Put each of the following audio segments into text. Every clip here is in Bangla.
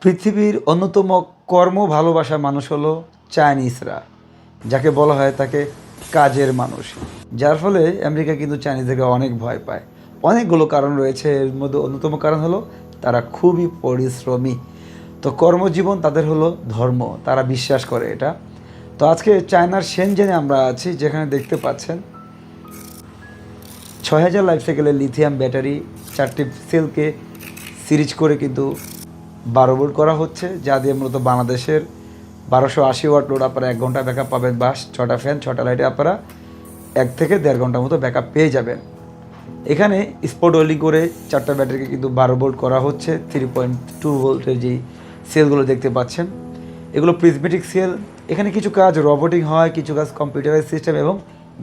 পৃথিবীর অন্যতম কর্ম ভালোবাসা মানুষ হলো চাইনিজরা, যাকে বলা হয় তাকে কাজের মানুষ। যার ফলে আমেরিকা কিন্তু চাইনিজদেরকে অনেক ভয় পায়। অনেকগুলো কারণ রয়েছে, এর মধ্যে অন্যতম কারণ হলো তারা খুবই পরিশ্রমী। তো কর্মজীবন তাদের হলো ধর্ম, তারা বিশ্বাস করে এটা। তো আজকে চায়নার শেনজেনে আমরা আছি, যেখানে দেখতে পাচ্ছেন 6000 লাইফ সাইকেলের লিথিয়াম ব্যাটারি 4টি সেলকে সিরিজ করে কিন্তু 12 ভোল্ট করা হচ্ছে, যা দিয়ে মূলত বাংলাদেশের 1280 ওয়াট লোড আপনারা 1 ঘন্টা ব্যাকআপ পাবেন। বাস 6টা ফ্যান 6টা লাইটে আপনারা 1 থেকে 1.5 ঘন্টার মতো ব্যাকআপ পেয়ে যাবেন। এখানে স্পট ওয়েল্ডিং করে 4টা ব্যাটারিকে কিন্তু 12 ভোল্ট করা হচ্ছে। 3.2 ভোল্টের যেই সেলগুলো দেখতে পাচ্ছেন, এগুলো প্রিজমেটিক সেল। এখানে কিছু কাজ রোবোটিক হয়, কিছু কাজ কম্পিউটারাইজ সিস্টেম এবং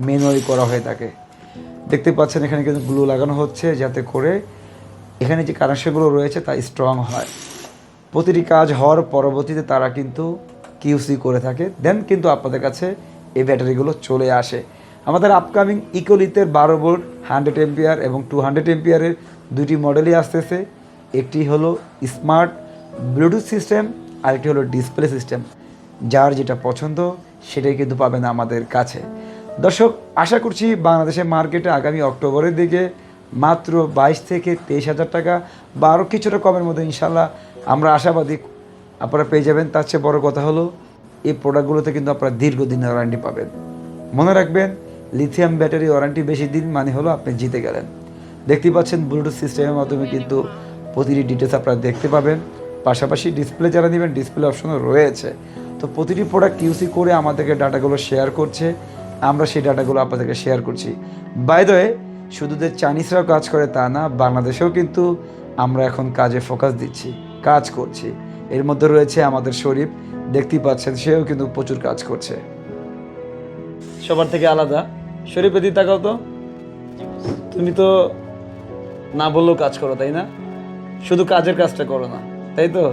ম্যানুয়ালি করা হয়ে থাকে। দেখতে পাচ্ছেন এখানে কিন্তু গ্লু লাগানো হচ্ছে, যাতে করে এখানে যে কানেকশনগুলো রয়েছে তা স্ট্রং হয়। প্রতিটি কাজ হওয়ার পরবর্তীতে তারা কিন্তু কিউসি করে থাকে, দেন কিন্তু আপনাদের কাছে এই ব্যাটারিগুলো চলে আসে। আমাদের আপকামিং ইকোলিথের 12 ভোল্ট 100 এম্পিয়ার এবং 200 এম্পিয়ারের দুইটি মডেলই আসতেছে। একটি হলো স্মার্ট ব্লুটুথ সিস্টেম, আরেকটি হলো ডিসপ্লে সিস্টেম। যার যেটা পছন্দ সেটাই কিন্তু পাবেন আমাদের কাছে। দর্শক, আশা করছি বাংলাদেশের মার্কেটে আগামী অক্টোবরের দিকে মাত্র 22 থেকে 23 হাজার টাকা বা আরও কিছুটা কমের মধ্যে ইনশাল্লাহ আমরা আশাবাদী আপনারা পেয়ে যাবেন। তার চেয়ে বড় কথা হলো এই প্রোডাক্টগুলোতে কিন্তু আপনারা দীর্ঘদিনের ওয়ারেন্টি পাবেন। মনে রাখবেন, লিথিয়াম ব্যাটারি ওয়ারেন্টি বেশি দিন মানে হলো আপনি জিতে গেলেন। দেখতেই পাচ্ছেন ব্লুটুথ সিস্টেমের মাধ্যমে কিন্তু প্রতিটি ডিটেলস আপনারা দেখতে পাবেন। পাশাপাশি ডিসপ্লে যারা নেবেন ডিসপ্লে অপশনও রয়েছে। তো প্রতিটি প্রোডাক্ট কিউসি করে আমাদেরকে ডাটাগুলো শেয়ার করছে, আমরা সেই ডাটাগুলো আপনাদেরকে শেয়ার করছি। বাই দ্য ওয়ে, শুধু যে চাইনিজরাও কাজ করে তা না, বাংলাদেশেও কিন্তু আমরা এখন কাজে ফোকাস দিচ্ছি, কাজ করছি। এর মধ্যে রয়েছে আমাদের শরীফ, দেখতেই পাচ্ছেন সেও কিন্তু প্রচুর কাজ করছে। সবার থেকে আলাদা। শরীফ এদিকে তাকাও তো, তুমি তো না বললেও কাজ করো, তাই না? শুধু কাজের কাজটা করো না, তাই তো?